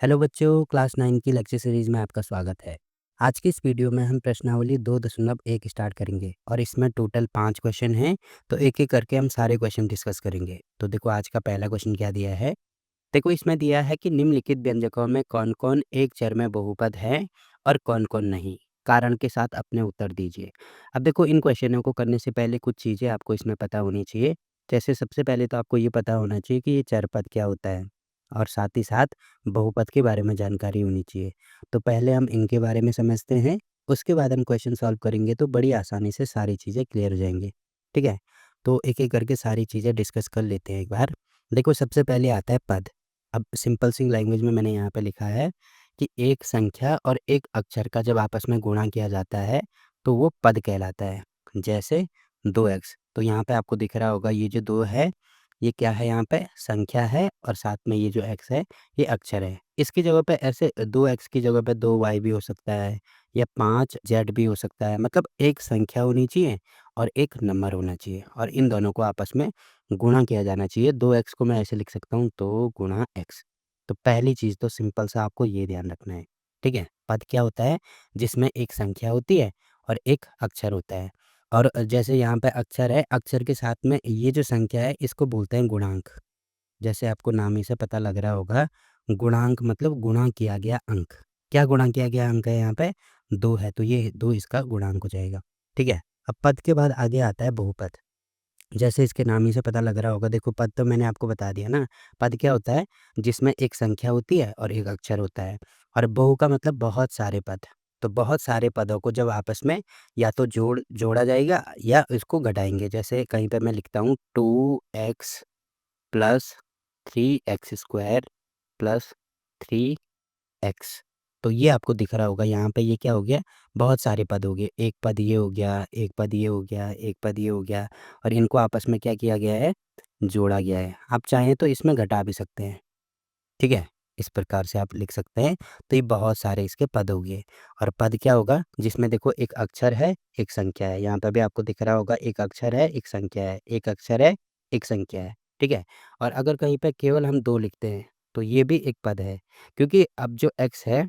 Hello बच्चों, class 9 की lecture series में आपका स्वागत है। आज की इस वीडियो में हम प्रश्नावली 2.1 स्टार्ट करेंगे और इसमें टोटल 5 क्वेश्चन हैं। तो एक-एक करके हम सारे क्वेश्चन डिस्कस करेंगे। तो देखो आज का पहला क्वेश्चन क्या दिया है। देखो इसमें दिया है कि निम्नलिखित व्यंजकों में कौन-कौन एक चर में बहुपद है और कौन-कौन नहीं। कारण के साथ अपने उत्तर दीजिए। अब देखो इन क्वेश्चनों को करने से पहले कुछ चीज़ें आपको इसमें पता होनी चाहिए। जैसे सबसे पहले तो आपको ये पता होना चाहिए कि ये चरपद क्या होता है और साथ ही साथ बहुपद के बारे में जानकारी होनी चाहिए। तो पहले हम इनके बारे में समझते हैं, उसके बाद हम क्वेश्चन सॉल्व करेंगे तो बड़ी आसानी से सारी चीज़ें क्लियर हो जाएँगी। ठीक है? तो एक-एक करके सारी चीज़ें डिस्कस कर लेते हैं एक बार। देखो सबसे पहले आता है पद। अब सिंपल सी लैंग्वेज में मैंने यहाँ पे लिखा है कि एक संख्या और एक अक्षर का जब आपस में गुणा किया जाता है, तो वो पद कहलाता है। जैसे 2x, तो यहाँ पे आपको दिख रहा होगा ये जो 2 है, ये क्या है यहाँ पे संख्या है और साथ में ये जो x है, ये अक्षर है। इसकी जगह पे ऐसे 2x की जगह पे 2y भी हो सकता है या 5z भी हो सकता है। मतलब एक संख्या होनी चाहिए और एक नंबर होना चाहिए और इन दोनों को आपस में गुणा किया जाना चाहिए। 2x को मैं ऐसे लिख सकता हूँ 2 गुणा x। तो पहली चीज़ तो सिंपल सा आपको ये ध्यान रखना है, ठीक है? पद क्या होता है? जिसमें एक संख्या होती है और एक अक्षर होता है। और जैसे यहाँ पे अक्षर है, अक्षर के साथ में ये जो संख्या है इसको बोलते हैं गुणांक। जैसे आपको नाम ही से पता लग रहा होगा, गुणांक मतलब गुणा किया गया अंक। क्या गुणा किया गया अंक है यहाँ पे? 2 है, तो ये 2 इसका गुणांक हो जाएगा, ठीक है? अब पद के बाद आगे आता है बहुपद। जैसे इसके नाम ही से पता लग रहा होगा, देखो पद तो मैंने आपको बता दिया ना। पद क्या होता है? जिसमें एक संख्या होती है और एक अक्षर होता है और बहु का मतलब बहुत सारे पद। तो बहुत सारे पदों को जब आपस में या तो जोड़ा जाएगा या इसको घटाएँगे। जैसे कहीं पे मैं लिखता हूँ 2x plus 3x square plus 3x। तो ये आपको दिख रहा होगा यहाँ पे ये क्या हो गया? बहुत सारे पद हो गए। एक पद ये हो गया, एक पद ये हो गया, एक पद ये हो गया और इनको आपस में क्या किया गया है? जोड़ा गया है। आप चाहें तो इसमें घटा भी सकते हैं, ठीक है? इस प्रकार से आप लिख सकते हैं। तो ये बहुत सारे इसके पद हो गए और पद क्या होगा? जिसमें देखो एक अक्षर है, एक संख्या है। यहाँ पे भी आपको दिख रहा होगा एक अक्षर है, एक संख्या है, एक अक्षर है, एक संख्या है, ठीक है? और अगर कहीं पे केवल हम 2 लिखते हैं, तो ये भी एक पद है। क्योंकि अब जो x है,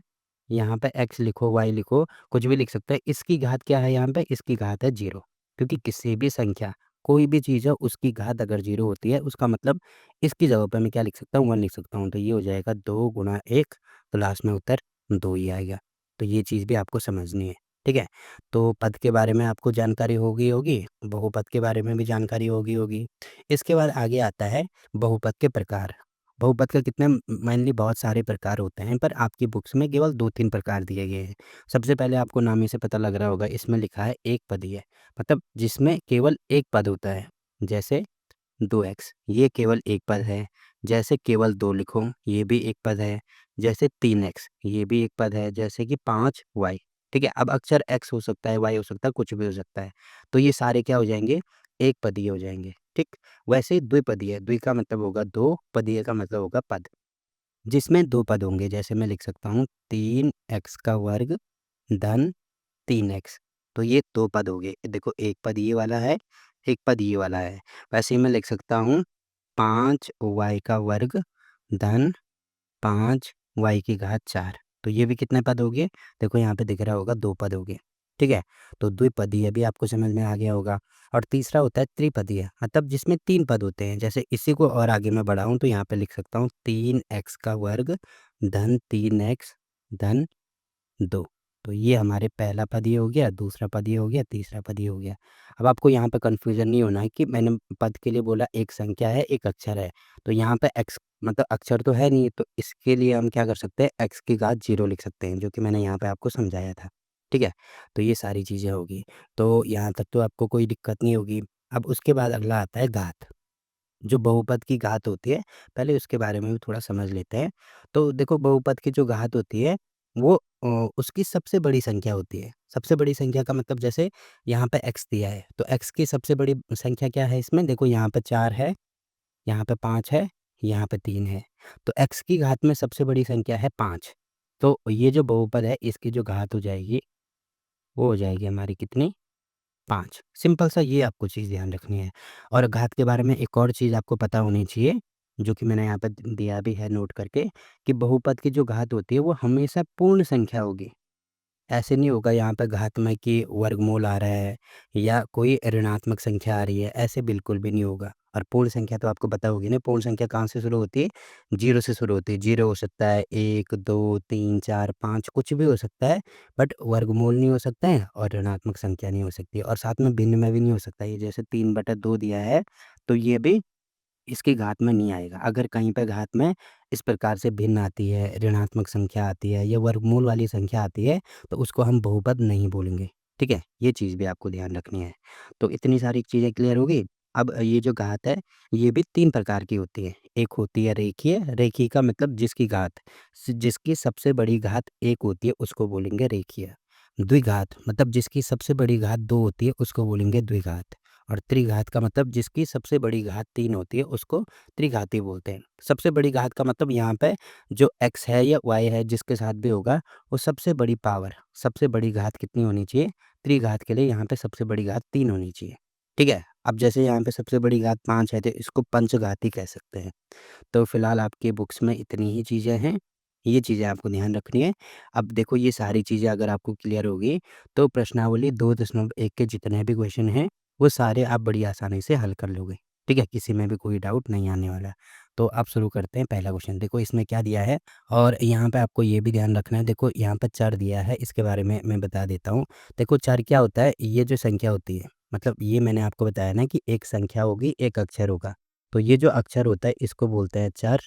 यहाँ पे x लिखो, y लिखो, कुछ भी लिख सकते हैं। इसकी घात क्या है यहाँ पे? इसकी घात है 0। क्योंकि किसी भी संख्या, कोई भी चीज़ है उसकी घात अगर 0 होती है, उसका मतलब इसकी जगह पे मैं क्या लिख सकता हूँ? 1 लिख सकता हूँ। तो ये हो जाएगा 2 गुणा 1, तो लास्ट में उत्तर 2 ही आएगा। तो ये चीज़ भी आपको समझनी है, ठीक है? तो पद के बारे में आपको जानकारी होगी, बहुपद के बारे में भी जानकारी होगी। इसके बाद आगे आता है बहुपद के प्रकार। बहुपद के कितने मेनली बहुत सारे प्रकार होते हैं, पर आपकी बुक्स में केवल 2-3 प्रकार दिए गए हैं। सबसे पहले आपको नाम ही से पता लग रहा होगा, इसमें लिखा है एक पदीय, मतलब जिसमें केवल एक पद होता है। जैसे 2x ये केवल एक पद है। जैसे केवल 2 लिखो, ये भी एक पद है। जैसे 3x ये भी एक पद है। जैसे कि 5y, ठीक है? अब अक्षर x हो सकता है, y हो सकता है, कुछ भी हो सकता है। तो ये सारे क्या हो जाएँगे? एक पदीय हो जाएँगे, ठीक? वैसे ही द्विपदीय, द्वि का मतलब होगा 2, पदीय का मतलब होगा पद। जिसमें 2 पद होंगे, जैसे मैं लिख सकता हूँ 3x का वर्ग धन 3x। तो ये 2 पद हो गए। देखो एक पद ये वाला है, एक पद ये वाला है। वैसे ही मैं लिख सकता हूँ 5y का वर्ग धन 5y की घात 4। तो ये भी कितने पद हो गए? देखो यहाँ पे दिख रहा होगा 2 पद हो गए, ठीक है? तो द्विपदीय भी आपको समझ में आ गया होगा और तीसरा होता है त्रिपदीय, मतलब जिसमें 3 पद होते हैं। जैसे इसी को और आगे मैं बढ़ाऊँ तो यहाँ पे लिख सकता हूँ 3x का वर्ग धन 3x धन 2। तो ये हमारे पहला पद ये हो गया, दूसरा पद ये हो गया, तीसरा पद ये हो गया। अब आपको यहाँ पे कन्फ्यूज़न नहीं होना है कि मैंने पद के लिए बोला एक संख्या है, एक अक्षर है। तो यहाँ पे x मतलब अक्षर तो है नहीं, तो इसके लिए हम क्या कर सकते हैं? x की घात 0 लिख सकते हैं, जो कि मैंने यहाँ पे आपको समझाया था। ठीक है? तो ये सारी चीज़ें होगी। तो यहाँ तक तो आपको कोई दिक्कत नहीं होगी। अब उसके बाद अगला आता है घात। जो बहुपद की घात होती है, पहले उसके बारे में भी थोड़ा समझ लेते हैं। तो देखो बहुपद की जो घात होती है, वो उसकी सबसे बड़ी संख्या होती है। सबसे बड़ी संख्या का मतलब जैसे यहाँ पे x दिया है, तो x की सबसे बड़ी संख्या क्या है इसमें? देखो यहाँ पे 4 है, यहाँ पे 5 है, यहाँ पे 3 है। तो x की घात में सबसे बड़ी संख्या है 5। तो ये जो बहुपद है, इसकी जो घात हो जाएगी, वो हो जाएगी हमारी कितनी? 5। सिंपल सा ये आपको चीज़ ध्यान रखनी है। और घात के बारे में एक और चीज़ आपको पता होनी चाहिए। जो कि मैंने यहाँ पे दिया भी है नोट करके, कि बहुपद की जो घात होती है वो हमेशा पूर्ण संख्या होगी। ऐसे नहीं होगा यहाँ पे घात में कि वर्गमूल आ रहा है या कोई ऋणात्मक संख्या आ रही है, ऐसे बिल्कुल भी नहीं होगा। और पूर्ण संख्या तो आपको पता होगी ना, पूर्ण संख्या कहाँ से शुरू होती है? 0 से शुरू होती है। 0 हो सकता है, 1, 2, 3, 4, 5 कुछ भी हो सकता है, बट वर्गमूल नहीं हो सकता है और ऋणात्मक संख्या नहीं हो सकती, और साथ में भिन्न में भी नहीं हो सकता। ये जैसे 3/2 दिया है, तो ये भी इसकी घात में नहीं आएगा। अगर कहीं पे घात में इस प्रकार से भिन्न आती है, ऋणात्मक संख्या आती है या वर्गमूल वाली संख्या आती है, तो उसको हम बहुपद नहीं बोलेंगे। ठीक है? ये चीज़ भी आपको ध्यान रखनी है। तो इतनी सारी चीज़ें क्लियर हो गई। अब ये जो घात है, ये भी 3 प्रकार की होती है। एक होती है रेखीय, रेखीय का मतलब जिसकी घात जिसकी सबसे बड़ी घात 1 होती है, उसको बोलेंगे रेखीय। द्विघात मतलब जिसकी सबसे बड़ी घात 2 होती है, उसको बोलेंगे द्विघात। और त्रिघात का मतलब जिसकी सबसे बड़ी घात 3 होती है, उसको त्रिघाती बोलते हैं। सबसे बड़ी घात का मतलब यहाँ पे जो x है या y है, जिसके साथ भी होगा, वो सबसे बड़ी पावर, सबसे बड़ी घात कितनी होनी चाहिए? त्रिघात के लिए यहाँ पे सबसे बड़ी घात 3 होनी चाहिए। ठीक है? अब जैसे यहाँ पे सबसे बड़ी घात 5 है, तो इसको पंचघाती कह सकते हैं। तो फिलहाल आपकी बुक्स में इतनी ही चीज़ें हैं, ये चीज़ें आपको ध्यान रखनी है। अब देखो ये सारी चीज़ें अगर आपको क्लियर होगी, तो प्रश्नावली 2.1 के जितने भी क्वेश्चन हैं, वो सारे आप बड़ी आसानी से हल कर लोगे। ठीक है? किसी में भी कोई डाउट नहीं आने वाला। तो अब शुरू करते हैं पहला क्वेश्चन। देखो इसमें क्या दिया है, और यहाँ पे आपको ये भी ध्यान रखना है। देखो यहाँ पे चर दिया है, इसके बारे में मैं बता देता हूँ। देखो चर क्या होता है? ये जो संख्या होती है, मतलब ये मैंने आपको बताया ना कि एक संख्या होगी, एक अक्षर होगा। तो ये जो अक्षर होता है, इसको बोलते हैं चर,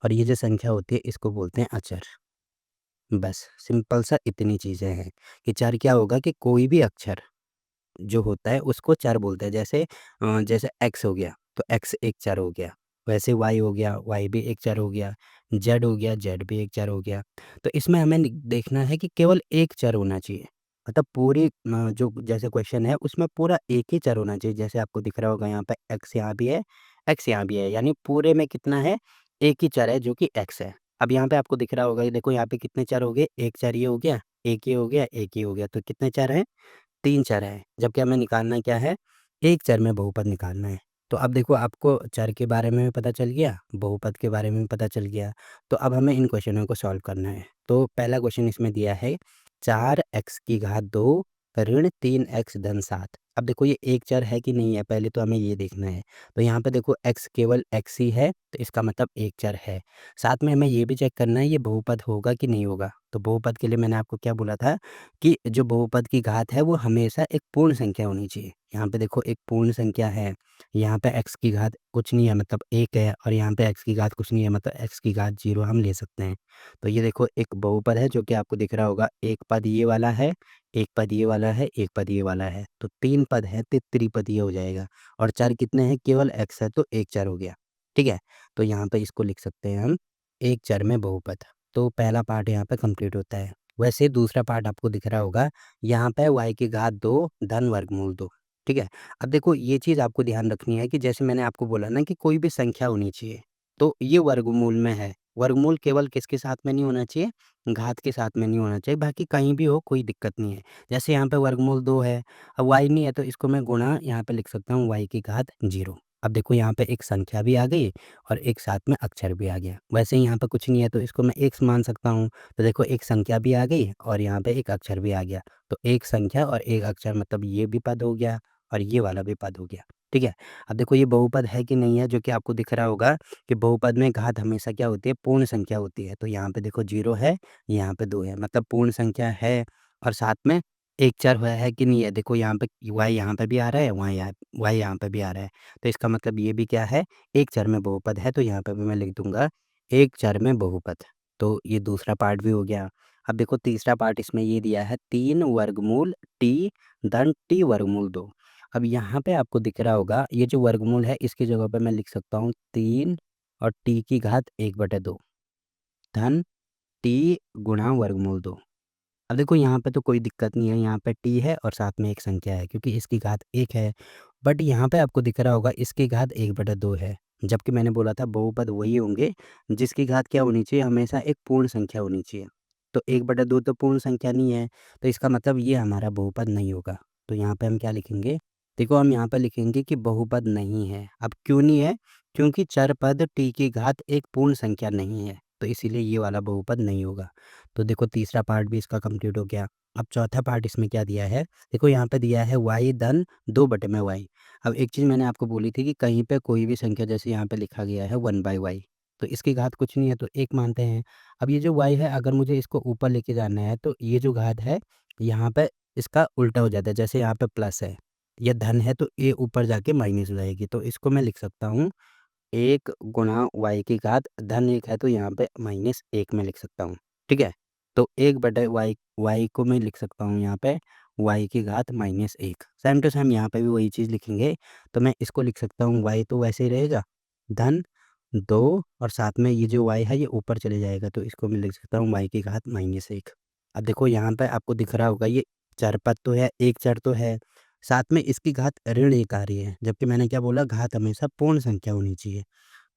और ये जो संख्या होती है, इसको बोलते हैं अचर। बस सिंपल सा इतनी चीज़ें हैं कि चर क्या होगा कि कोई भी अक्षर जो होता है उसको चर बोलते हैं। जैसे एक्स हो गया, तो एक्स एक चर हो गया। वैसे वाई हो गया, वाई भी एक चर हो गया। जेड हो गया, जेड भी एक चर हो गया। तो इसमें हमें देखना है कि केवल एक चर होना चाहिए। मतलब पूरी जो जैसे क्वेश्चन है उसमें पूरा एक ही चर होना चाहिए। जैसे आपको दिख रहा होगा यहाँ पे एक्स यहाँ भी है, एक्स यहाँ भी है, यानी पूरे में कितना है? एक ही चर है जो कि एक्स है। अब यहाँ पे आपको दिख रहा होगा, ये देखो यहाँ पे कितने चर हो गए? एक चर ये हो गया, एक ये हो गया, एक ये हो गया, तो कितने चर हैं? 3 चर हैं, जबकि हमें निकालना क्या है? एक चर में बहुपद निकालना है। तो अब देखो आपको चर के बारे में भी पता चल गया, बहुपद के बारे में भी पता चल गया। तो अब हमें इन क्वेश्चनों को सॉल्व करना है। तो पहला क्वेश्चन इसमें दिया है 4x की घात 2 ऋण 3x धन 7। अब देखो ये एक चर है कि नहीं है, पहले तो हमें ये देखना है। तो यहाँ पे देखो x केवल x ही है, तो इसका मतलब एक चर है। साथ में हमें ये भी चेक करना है ये बहुपद होगा कि नहीं होगा। तो बहुपद के लिए मैंने आपको क्या बोला था कि जो बहुपद की घात है वो हमेशा एक पूर्ण संख्या होनी चाहिए। यहाँ पे देखो एक पूर्ण संख्या है, यहाँ पे x की घात कुछ नहीं है मतलब 1 है, और यहाँ पे x की घात कुछ नहीं है मतलब x की घात 0 हम ले सकते हैं। तो ये देखो एक बहुपद है जो कि आपको दिख रहा होगा, एक पद ये वाला है, एक पद ये वाला है, एक पद ये वाला है, तो 3 पद है तो त्रिपदीय हो जाएगा। और चर कितने हैं? केवल x है, तो एक चर हो गया। ठीक है? तो यहाँ पे इसको लिख सकते हैं हम एक चर में बहुपद। तो पहला पार्ट यहाँ पे कंप्लीट होता है। वैसे दूसरा पार्ट आपको दिख रहा होगा, यहाँ पे y की घात 2 धन वर्गमूल 2। ठीक है? अब देखो ये चीज़ आपको ध्यान रखनी है कि जैसे मैंने आपको बोला ना कि कोई भी संख्या होनी चाहिए, तो ये वर्गमूल में है। वर्गमूल केवल किसके साथ में नहीं होना चाहिए? घात के साथ में नहीं होना चाहिए, बाकी कहीं भी हो कोई दिक्कत नहीं है। जैसे यहाँ पे वर्गमूल 2 है, अब y नहीं है तो इसको मैं गुणा यहाँ पे लिख सकता हूँ y की घात 0। अब देखो यहाँ पे एक संख्या भी आ गई और एक साथ में अक्षर भी आ गया। वैसे यहाँ पे कुछ नहीं है तो इसको मैं x मान सकता हूँ। तो देखो एक संख्या भी आ गई और यहाँ पे एक अक्षर भी आ गया। तो एक संख्या और एक अक्षर मतलब ये भी पद हो गया और ये वाला भी पद हो गया। ठीक है? अब देखो ये बहुपद है कि नहीं है, जो कि आपको दिख रहा होगा कि बहुपद में घात हमेशा क्या होती है? पूर्ण संख्या होती है। तो यहाँ पे देखो 0 है, यहाँ पे 2 है, मतलब पूर्ण संख्या है, और साथ में एक चर है कि नहीं है? देखो यहाँ पे y यहाँ पे भी आ रहा है, y यहाँ पे भी आ रहा है। तो इसका मतलब ये भी क्या है? एक चर में बहुपद है, तो यहाँ पे भी मैं लिख दूँगा एक चर में बहुपद। तो ये दूसरा पार्ट भी हो गया। अब देखो तीसरा पार्ट इसमें ये दिया है 3 वर्गमूल t धन t वर्गमूल 2। अब यहाँ पे आपको दिख रहा होगा ये जो वर्गमूल है इसकी जगह पे मैं लिख सकता हूँ 3 और t की घात 1/2 धन t गुणा वर्गमूल 2। अब देखो यहाँ पे तो कोई दिक्कत नहीं है, यहाँ पे t है और साथ में एक संख्या है क्योंकि इसकी घात 1 है। बट यहाँ पे आपको दिख रहा होगा इसकी घात 1/2 है। जबकि मैंने बोला था बहुपद वही होंगे जिसकी घात क्या होनी चाहिए? हमेशा एक पूर्ण संख्या होनी चाहिए। तो 1/2 तो पूर्ण संख्या नहीं है, तो इसका मतलब ये हमारा बहुपद नहीं होगा। तो यहाँ पे हम क्या लिखेंगे? देखो हम यहाँ पे लिखेंगे कि बहुपद नहीं है। अब क्यों नहीं है? क्योंकि चर पद t की घात एक पूर्ण संख्या नहीं है, तो इसीलिए ये वाला बहुपद नहीं होगा। तो देखो तीसरा पार्ट भी इसका कंप्लीट हो गया। अब चौथा पार्ट इसमें क्या दिया है, देखो यहाँ पे दिया है y धन 2/y। अब एक चीज़ मैंने आपको बोली थी कि कहीं पे कोई भी संख्या जैसे यहाँ पे लिखा गया है 1/y, तो इसकी घात कुछ नहीं है तो 1 मानते हैं। अब ये जो y है अगर मुझे इसको ऊपर लेके जाना है तो ये जो घात है यहाँ पे इसका उल्टा हो जाता है। जैसे यहाँ पे प्लस है, ये धन है तो ये ऊपर जाके माइनस हो जाएगी। तो इसको मैं लिख सकता हूँ 1 गुणा y की घात धन 1 है तो यहाँ पे -1 में लिख सकता हूँ, ठीक है? तो 1/y y को मैं लिख सकता हूँ यहाँ पे y की घात -1। सेम टू सेम यहाँ पे भी वही चीज़ लिखेंगे, तो मैं इसको लिख सकता हूँ y तो वैसे ही रहेगा धन 2 और साथ में ये जो y है ये ऊपर चले जाएगा तो इसको मैं लिख सकता हूँ y की घात -1। अब देखो यहाँ पे आपको दिख रहा होगा ये चर पद तो है, एक चर तो है, साथ में इसकी घात ऋण 1 आ रही है, जबकि मैंने क्या बोला घात हमेशा पूर्ण संख्या होनी चाहिए।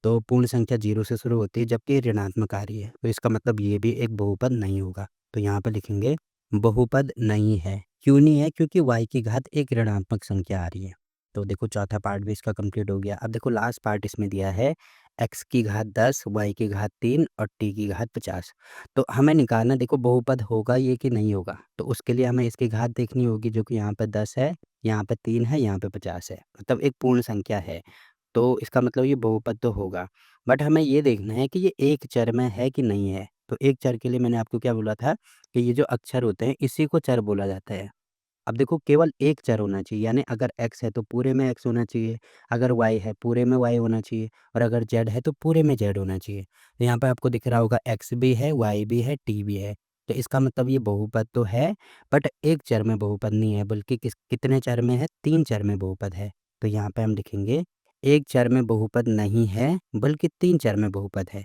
तो पूर्ण संख्या 0 से शुरू होती है जबकि ऋणात्मक आ रही है, तो इसका मतलब ये भी एक बहुपद नहीं होगा। तो यहाँ पे लिखेंगे बहुपद नहीं है। क्यों नहीं है? क्योंकि y की घात एक ऋणात्मक संख्या आ रही है। तो देखो चौथा पार्ट भी इसका कंप्लीट हो गया। अब देखो लास्ट पार्ट इसमें दिया है x की घात 10, y की घात 3 और t की घात 50। तो हमें निकालना देखो बहुपद होगा ये कि नहीं होगा। तो उसके लिए हमें इसकी घात देखनी होगी जो कि यहाँ पे 10 है, यहाँ पे 3 है, यहाँ पे 50 है। मतलब एक पूर्ण संख्या है। तो इसका मतलब ये बहुपद तो होगा। बट हमें ये देखना है कि ये एक चर में है कि नहीं है। तो एक चर के लिए मैंने आपको क्या बोला था कि ये जो अक्षर होते हैं इसी को चर बोला जाता है। अब देखो केवल एक चर होना चाहिए, यानी अगर x है तो पूरे में x होना चाहिए, अगर y है पूरे में y होना चाहिए और अगर z है तो पूरे में z होना चाहिए। तो यहाँ पे आपको दिख रहा होगा x भी है, y भी है, t भी है। तो इसका मतलब ये बहुपद तो है, बट एक चर में बहुपद नहीं है, बल्कि कितने चर में है? 3 चर में बहुपद है। तो यहाँ पे हम लिखेंगे एक चर में बहुपद नहीं है, बल्कि 3 चर में बहुपद है।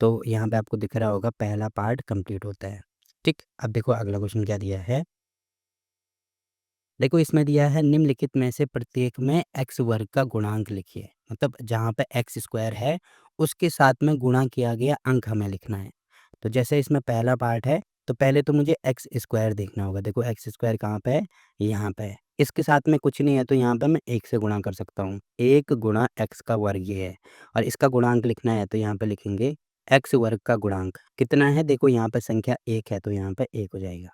तो यहाँ पे आपको दिख रहा होगा पहला पार्ट कंप्लीट होता है। ठीक, अब देखो अगला क्वेश्चन क्या दिया है। देखो इसमें दिया है निम्नलिखित में से प्रत्येक में x वर्ग का गुणांक लिखिए। मतलब जहाँ पे x स्क्वायर है उसके साथ में गुणा किया गया अंक हमें लिखना है। तो जैसे इसमें पहला पार्ट है तो पहले तो मुझे एक्स स्क्वायर देखना होगा। देखो एक्स स्क्वायर कहाँ पे है? यहाँ पे है। इसके साथ में कुछ नहीं है तो यहाँ पे मैं 1 से गुणा कर सकता हूँ। 1 गुणा एक्स का वर्ग ये है और इसका गुणांक लिखना है तो यहाँ पे लिखेंगे एक्स वर्ग का गुणांक कितना है? देखो यहाँ पे संख्या 1 है तो यहाँ पे 1 हो जाएगा।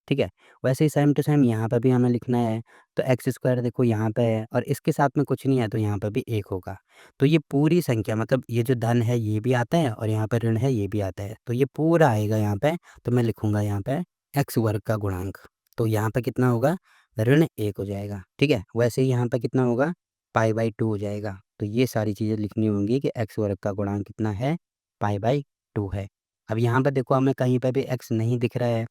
ठीक है? वैसे ही सेम टू सेम यहाँ पे भी हमें लिखना है, तो एक्स स्क्वायर देखो यहाँ पे है और इसके साथ में कुछ नहीं है तो यहाँ पे भी 1 होगा। तो ये पूरी संख्या मतलब ये जो धन है ये भी आता है और यहाँ पे ऋण है ये भी आता है। तो ये पूरा आएगा यहाँ पे, तो मैं लिखूँगा यहाँ पे एक्स वर्ग का गुणांक। तो यहाँ पे कितना होगा? ऋण 1 हो जाएगा, ठीक है? वैसे ही यहाँ पे कितना होगा? पाई/2 हो जाएगा। तो ये सारी चीज़ें लिखनी होंगी कि एक्स वर्ग का गुणांक कितना है? पाई/2 है। अब यहाँ पे देखो हमें कहीं पे भी एक्स नहीं दिख रहा है।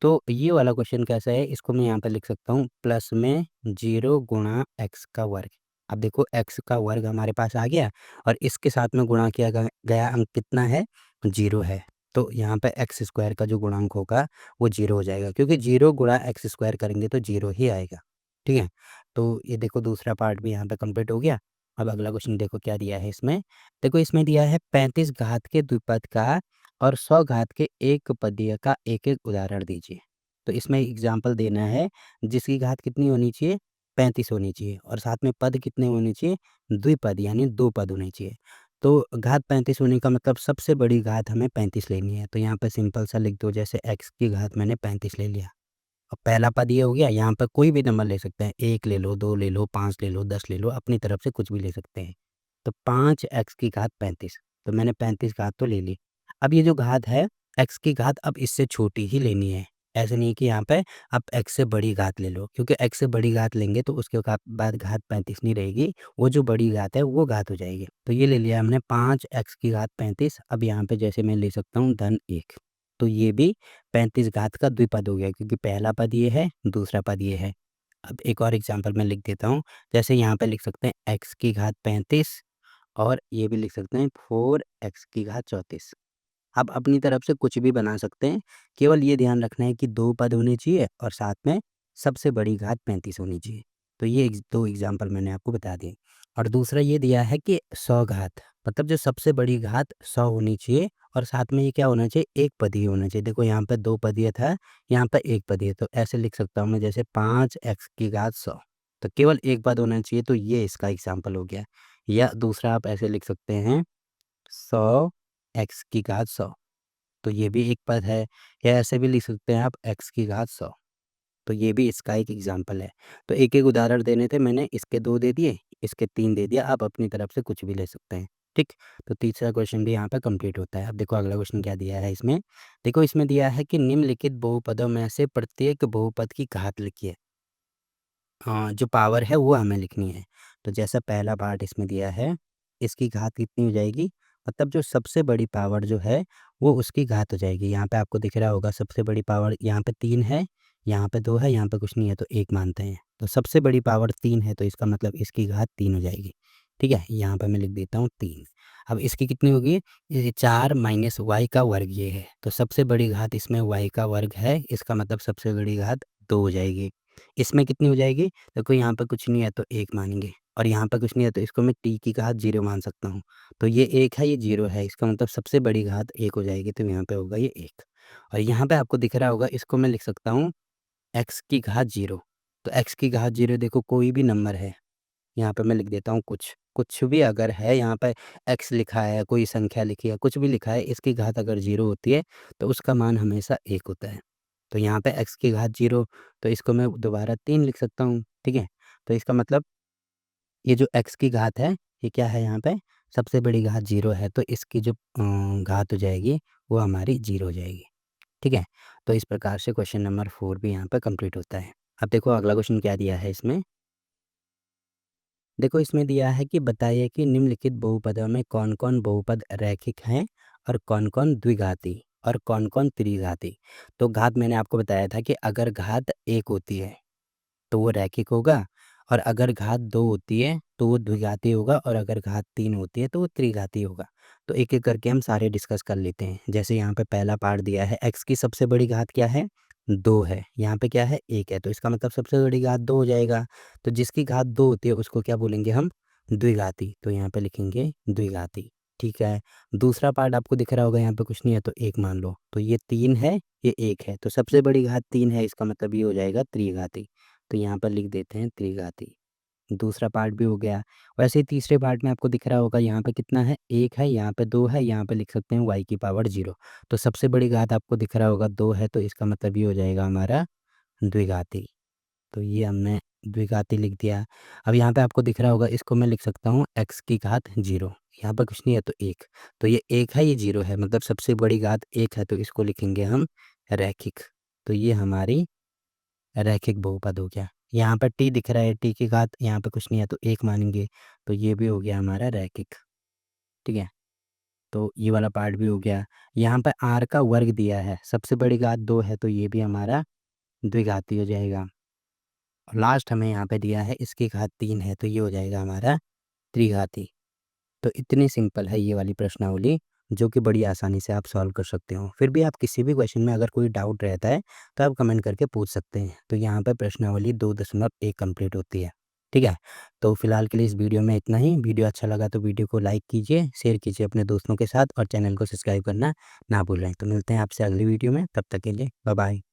तो ये वाला क्वेश्चन कैसा है? इसको मैं यहाँ पे लिख सकता हूँ प्लस में 0 गुणा एक्स का वर्ग। अब देखो एक्स का वर्ग हमारे पास आ गया और इसके साथ में गुणा किया गया अंक कितना है? 0 है। तो यहाँ पे एक्स स्क्वायर का जो गुणांक होगा वो 0 हो जाएगा, क्योंकि 0 गुणा एक्स स्क्वायर करेंगे तो 0 ही आएगा। ठीक है? तो ये देखो दूसरा पार्ट भी यहाँ पे कंप्लीट हो गया। अब अगला क्वेश्चन देखो क्या दिया है इसमें। देखो इसमें दिया है 35 घात के द्विपद का और 100 घात के एक पदीय का एक-एक उदाहरण दीजिए। तो इसमें एग्ज़ाम्पल देना है जिसकी घात कितनी होनी चाहिए? 35 होनी चाहिए और साथ में पद कितने होने चाहिए? द्विपद यानी 2 पद होने चाहिए। तो घात 35 होने का मतलब सबसे बड़ी घात हमें 35 लेनी है। तो यहाँ पे सिंपल सा लिख दो, जैसे x की घात मैंने 35 ले लिया। अब पहला पद ये हो गया, यहाँ पर कोई भी नंबर ले सकते हैं। 1 ले लो, 2 ले लो, 5 ले लो, 10 ले लो, अपनी तरफ से कुछ भी ले सकते हैं। तो 5x की घात 35, तो मैंने 35 घात तो ले ली। अब ये जो घात है x की घात अब इससे छोटी ही लेनी है। ऐसे नहीं कि यहाँ पे आप x से बड़ी घात ले लो, क्योंकि x से बड़ी घात लेंगे तो उसके बाद घात 35 नहीं रहेगी, वो जो बड़ी घात है वो घात हो जाएगी। तो ये ले लिया हमने 5x की घात 35। अब यहाँ पे जैसे मैं ले सकता हूँ धन 1, तो ये भी 35 घात का द्विपद हो गया, क्योंकि पहला पद ये है, दूसरा पद ये है। अब एक और एग्जाम्पल मैं लिख देता हूँ। जैसे यहाँ पे लिख सकते हैं x की घात 35 और ये भी लिख सकते हैं 4x की घात 34। आप अपनी तरफ से कुछ भी बना सकते हैं, केवल ये ध्यान रखना है कि 2 पद होने चाहिए और साथ में सबसे बड़ी घात 35 होनी चाहिए। तो ये 2 एग्ज़ाम्पल मैंने आपको बता दिए। और दूसरा ये दिया है कि 100 घात, मतलब जो सबसे बड़ी घात 100 होनी चाहिए और साथ में ये क्या होना चाहिए? एक पदीय होना चाहिए। देखो यहाँ पे 2 पदीय था, यहाँ पे एक पदीय, तो ऐसे लिख सकता हूँ मैं जैसे 5x की घात 100। तो केवल एक पद होना चाहिए, तो ये इसका एग्ज़ाम्पल हो गया। या दूसरा आप ऐसे लिख सकते हैं 100 x की घात 100, तो ये भी एक पद है। या ऐसे भी लिख सकते हैं आप x की घात 100, तो ये भी इसका एक एग्जाम्पल है। तो एक-एक उदाहरण देने थे, मैंने इसके 2 दे दिए, इसके 3 दे दिया, आप अपनी तरफ से कुछ भी ले सकते हैं, ठीक? तो तीसरा क्वेश्चन भी यहाँ पे कंप्लीट होता है। अब देखो अगला क्वेश्चन क्या दिया है इसमें, देखो इसमें दिया है कि निम्नलिखित बहुपदों में से प्रत्येक बहुपद की घात लिखिए। जो पावर है वो हमें लिखनी है। तो जैसा पहला पार्ट इसमें दिया है, इसकी घात कितनी हो जाएगी? मतलब जो सबसे बड़ी पावर जो है, वो उसकी घात हो जाएगी। यहाँ पे आपको दिख रहा होगा सबसे बड़ी पावर यहाँ पे 3 है, यहाँ पे 2 है, यहाँ पे कुछ नहीं है तो 1 मानते हैं। तो सबसे बड़ी पावर 3 है तो इसका मतलब इसकी घात 3 हो जाएगी। ठीक है? यहाँ पे मैं लिख देता हूँ 3। अब इसकी कितनी होगी? ये 4 माइनस y का वर्ग ये है। तो सबसे बड़ी घात इसमें y का वर्ग है, इसका मतलब सबसे बड़ी घात 2 हो जाएगी। इसमें कितनी हो जाएगी? देखो यहाँ पे कुछ नहीं है तो 1 मानेंगे, और यहाँ पे कुछ नहीं है तो इसको मैं t की घात 0 मान सकता हूँ। तो ये 1 है, ये 0 है, इसका मतलब सबसे बड़ी घात 1 हो जाएगी, तो यहाँ पे होगा ये 1। और यहाँ पे आपको दिख रहा होगा, इसको मैं लिख सकता हूँ x की घात 0। तो x की घात 0 देखो कोई भी नंबर है, यहाँ पे मैं लिख देता हूँ कुछ, कुछ भी अगर है यहाँ पे x लिखा है, कोई संख्या लिखी है, कुछ भी लिखा है, इसकी घात अगर 0 होती है तो उसका मान हमेशा 1 होता है। तो यहाँ पे x की घात 0, तो इसको मैं दोबारा 3 लिख सकता हूँ, ठीक है? तो इसका मतलब ये जो x की घात है, ये क्या है यहाँ पे? सबसे बड़ी घात 0 है, तो इसकी जो घात हो जाएगी वो हमारी 0 हो जाएगी, ठीक है? तो इस प्रकार से क्वेश्चन नंबर 4 भी यहाँ पे कंप्लीट होता है। अब देखो अगला क्वेश्चन क्या दिया है इसमें? देखो इसमें दिया है कि बताइए कि निम्नलिखित बहुपदों में कौन-कौन बहुपद रैखिक हैं और कौन-कौन द्विघाती और कौन-कौन त्रिघाती। तो घात मैंने आपको बताया था कि अगर घात 1 होती है तो वो रैखिक होगा, और अगर घात 2 होती है तो वो द्विघाती होगा, और अगर घात 3 होती है तो वो त्रिघाती होगा। तो एक-एक करके हम सारे डिस्कस कर लेते हैं। जैसे यहाँ पे पहला पार्ट दिया है, x की सबसे बड़ी घात क्या है? 2 है। यहाँ पे क्या है? 1 है, तो इसका मतलब सबसे बड़ी घात 2 हो जाएगा। तो जिसकी घात 2 होती है उसको क्या बोलेंगे हम? द्विघाती। तो यहाँ पे लिखेंगे द्विघाती, ठीक है। दूसरा पार्ट आपको दिख रहा होगा, यहाँ पे कुछ नहीं है तो 1 मान लो। तो ये 3 है, ये 1 है, तो सबसे बड़ी घात 3 है, इसका मतलब ये हो जाएगा त्रिघाती। तो यहाँ पर लिख देते हैं त्रिघाती। दूसरा पार्ट भी हो गया। वैसे ही तीसरे पार्ट में आपको दिख रहा होगा, यहाँ पे कितना है? 1 है, यहाँ पे 2 है, यहाँ पे लिख सकते हैं y की पावर 0। तो सबसे बड़ी घात आपको दिख रहा होगा 2 है, तो इसका मतलब ये हो जाएगा हमारा द्विघाती। तो ये हमने द्विघाती लिख दिया। अब यहाँ पे आपको दिख रहा होगा, इसको मैं लिख सकता हूँ x की घात 0। यहाँ पर कुछ नहीं है तो 1। तो ये 1 है, ये 0 है, मतलब सबसे बड़ी घात 1 है, तो इसको लिखेंगे हम रैखिक। तो ये हमारी रैखिक बहुपद हो गया। यहाँ पर t दिख रहा है, t की घात यहाँ पे कुछ नहीं है तो 1 मानेंगे, तो ये भी हो गया हमारा रैखिक, ठीक है? तो ये वाला पार्ट भी हो गया। यहाँ पे r का वर्ग दिया है, सबसे बड़ी घात 2 है, तो ये भी हमारा द्विघाती हो जाएगा। और लास्ट हमें यहाँ पे दिया है, इसकी घात 3 है, तो ये हो जाएगा हमारा त्रिघाती। तो इतनी सिंपल है ये वाली प्रश्नावली, जो कि बड़ी आसानी से आप सॉल्व कर सकते हो। फिर भी आप किसी भी क्वेश्चन में अगर कोई डाउट रहता है तो आप कमेंट करके पूछ सकते हैं। तो यहाँ पर प्रश्नावली 2.1 कंप्लीट होती है, ठीक है? तो फिलहाल के लिए इस वीडियो में इतना ही। वीडियो अच्छा लगा तो वीडियो को लाइक कीजिए, शेयर कीजिए अपने दोस्तों के साथ, और चैनल को सब्सक्राइब करना ना भूलें। तो मिलते हैं आपसे अगली वीडियो में, तब तक के लिए बाय बाय।